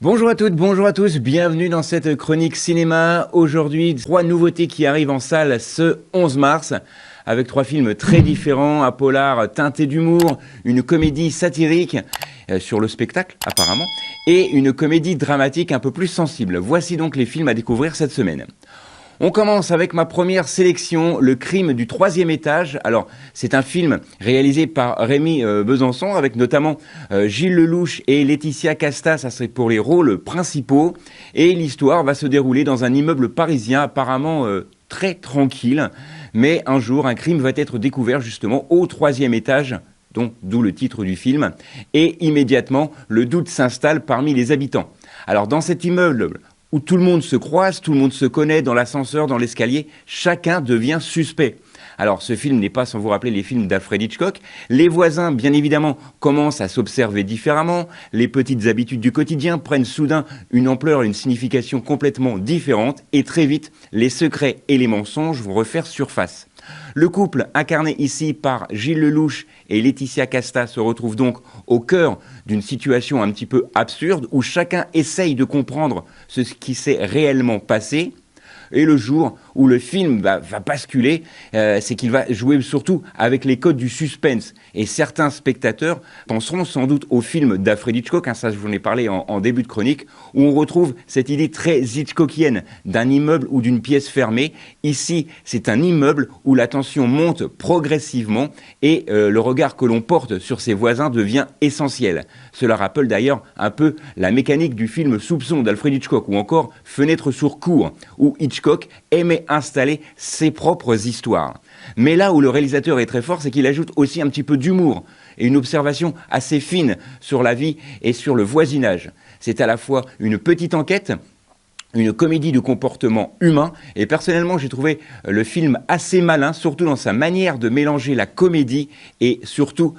Bonjour à toutes, bonjour à tous, bienvenue dans cette chronique cinéma. Aujourd'hui, 3 nouveautés qui arrivent en salle ce 11 mars, avec 3 films très différents, un polar teinté d'humour, une comédie satirique sur le spectacle apparemment, et une comédie dramatique un peu plus sensible. Voici donc les films à découvrir cette semaine. On commence avec ma première sélection, Le crime du 3e étage. Alors, c'est un film réalisé par Rémi Besançon, avec notamment Gilles Lellouche et Laetitia Casta, ça serait pour les rôles principaux. Et l'histoire va se dérouler dans un immeuble parisien apparemment très tranquille. Mais un jour, un crime va être découvert justement au 3e étage, d'où le titre du film. Et immédiatement, le doute s'installe parmi les habitants. Alors, dans cet immeuble où tout le monde se croise, tout le monde se connaît dans l'ascenseur, dans l'escalier, chacun devient suspect. Alors ce film n'est pas sans vous rappeler les films d'Alfred Hitchcock. Les voisins, bien évidemment, commencent à s'observer différemment. Les petites habitudes du quotidien prennent soudain une ampleur et une signification complètement différentes. Et très vite, les secrets et les mensonges vont refaire surface. Le couple, incarné ici par Gilles Lellouche et Laetitia Casta, se retrouve donc au cœur d'une situation un petit peu absurde où chacun essaye de comprendre ce qui s'est réellement passé. Et le jour où le film va basculer, c'est qu'il va jouer surtout avec les codes du suspense. Et certains spectateurs penseront sans doute au film d'Alfred Hitchcock, ça je vous en ai parlé en début de chronique, où on retrouve cette idée très Hitchcockienne d'un immeuble ou d'une pièce fermée. Ici, c'est un immeuble où la tension monte progressivement et le regard que l'on porte sur ses voisins devient essentiel. Cela rappelle d'ailleurs un peu la mécanique du film Soupçon d'Alfred Hitchcock ou encore Fenêtre sur cour, où Hitchcock aimait installer ses propres histoires. Mais là où le réalisateur est très fort, c'est qu'il ajoute aussi un petit peu d'humour et une observation assez fine sur la vie et sur le voisinage. C'est à la fois une petite enquête, une comédie de comportement humain, et personnellement j'ai trouvé le film assez malin, surtout dans sa manière de mélanger la comédie et surtout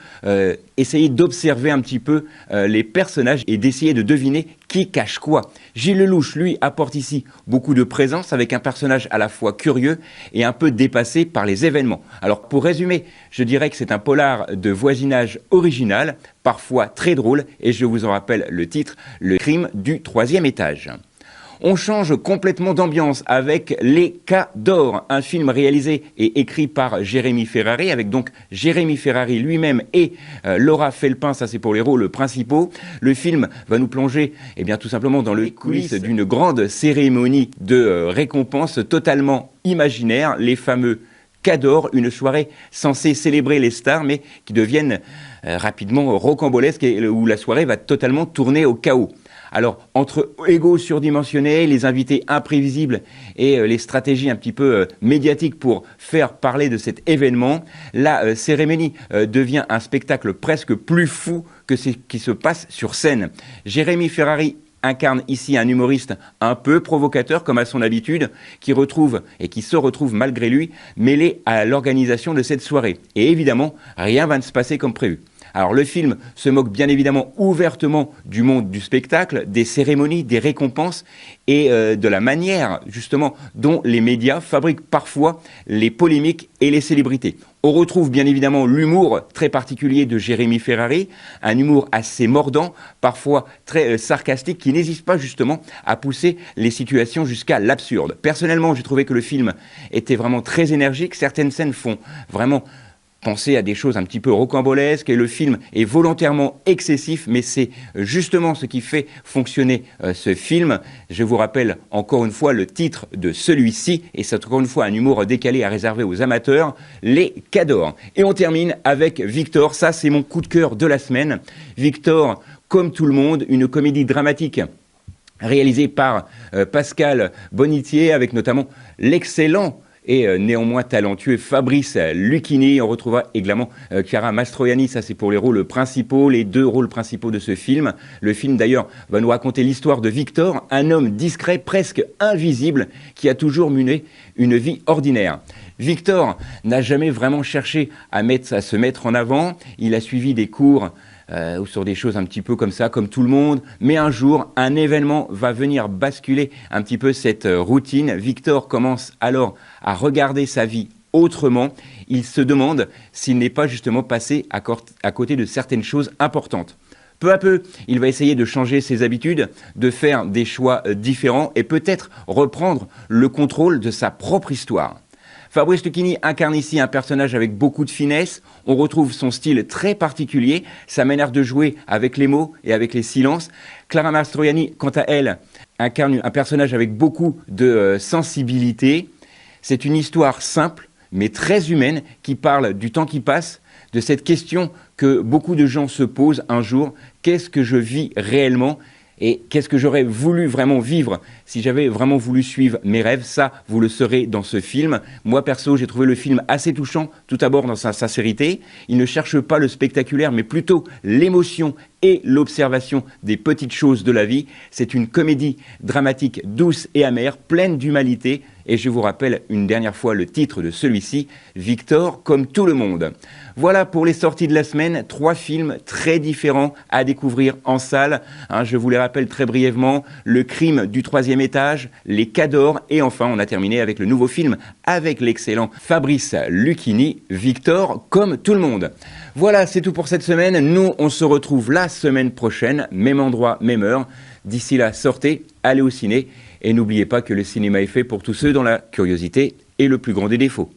essayer d'observer un petit peu les personnages et d'essayer de deviner qui cache quoi. Gilles Lellouche, lui, apporte ici beaucoup de présence avec un personnage à la fois curieux et un peu dépassé par les événements. Alors pour résumer, je dirais que c'est un polar de voisinage original, parfois très drôle, et je vous en rappelle le titre, Le crime du 3e étage. On change complètement d'ambiance avec Les Cas d'Or, un film réalisé et écrit par Jérémy Ferrari, avec donc Jérémy Ferrari lui-même et Laura Felpin, ça c'est pour les rôles principaux. Le film va nous plonger tout simplement dans les coulisses d'une grande cérémonie de récompense totalement imaginaire, les fameux Cas d'Or, une soirée censée célébrer les stars, mais qui deviennent rapidement rocambolesques et où la soirée va totalement tourner au chaos. Alors, entre égos surdimensionnés, les invités imprévisibles et les stratégies un petit peu médiatiques pour faire parler de cet événement, la cérémonie devient un spectacle presque plus fou que ce qui se passe sur scène. Jérémy Ferrari incarne ici un humoriste un peu provocateur comme à son habitude, qui se retrouve malgré lui mêlé à l'organisation de cette soirée. Et évidemment, rien va se passer comme prévu. Alors le film se moque bien évidemment ouvertement du monde du spectacle, des cérémonies, des récompenses et de la manière justement dont les médias fabriquent parfois les polémiques et les célébrités. On retrouve bien évidemment l'humour très particulier de Jérémy Ferrari, un humour assez mordant, parfois très sarcastique, qui n'hésite pas justement à pousser les situations jusqu'à l'absurde. Personnellement, j'ai trouvé que le film était vraiment très énergique, certaines scènes font vraiment penser à des choses un petit peu rocambolesques et le film est volontairement excessif, mais c'est justement ce qui fait fonctionner ce film. Je vous rappelle encore une fois le titre de celui-ci, et c'est encore une fois un humour décalé à réserver aux amateurs, Les Cas d'Or. Et on termine avec Victor, ça c'est mon coup de cœur de la semaine. Victor, comme tout le monde, une comédie dramatique réalisée par Pascal Bonitier, avec notamment l'excellent et néanmoins talentueux Fabrice Lucchini. On retrouvera également Chiara Mastroianni, ça c'est pour les rôles principaux, les 2 rôles principaux de ce film. Le film d'ailleurs va nous raconter l'histoire de Victor, un homme discret, presque invisible, qui a toujours mené une vie ordinaire. Victor n'a jamais vraiment cherché à se mettre en avant, il a suivi des cours ou sur des choses un petit peu comme ça, comme tout le monde. Mais un jour, un événement va venir basculer un petit peu cette routine. Victor commence alors à regarder sa vie autrement. Il se demande s'il n'est pas justement passé à côté de certaines choses importantes. Peu à peu, il va essayer de changer ses habitudes, de faire des choix différents et peut-être reprendre le contrôle de sa propre histoire. Fabrice Lucchini incarne ici un personnage avec beaucoup de finesse, on retrouve son style très particulier, sa manière de jouer avec les mots et avec les silences. Clara Mastroianni, quant à elle, incarne un personnage avec beaucoup de sensibilité. C'est une histoire simple, mais très humaine, qui parle du temps qui passe, de cette question que beaucoup de gens se posent un jour, qu'est-ce que je vis réellement ? Et qu'est-ce que j'aurais voulu vraiment vivre si j'avais vraiment voulu suivre mes rêves? Ça, vous le saurez dans ce film. Moi, perso, j'ai trouvé le film assez touchant, tout d'abord dans sa sincérité. Il ne cherche pas le spectaculaire, mais plutôt l'émotion et l'observation des petites choses de la vie. C'est une comédie dramatique douce et amère, pleine d'humanité. Et je vous rappelle une dernière fois le titre de celui-ci, Victor comme tout le monde. Voilà pour les sorties de la semaine, 3 films très différents à découvrir en salle. Je vous les rappelle très brièvement, Le crime du 3e étage, Les Cadors et enfin on a terminé avec le nouveau film avec l'excellent Fabrice Lucchini, Victor comme tout le monde. Voilà, c'est tout pour cette semaine. Nous, on se retrouve la semaine prochaine, même endroit, même heure. D'ici là, sortez, allez au ciné et n'oubliez pas que le cinéma est fait pour tous ceux dont la curiosité est le plus grand des défauts.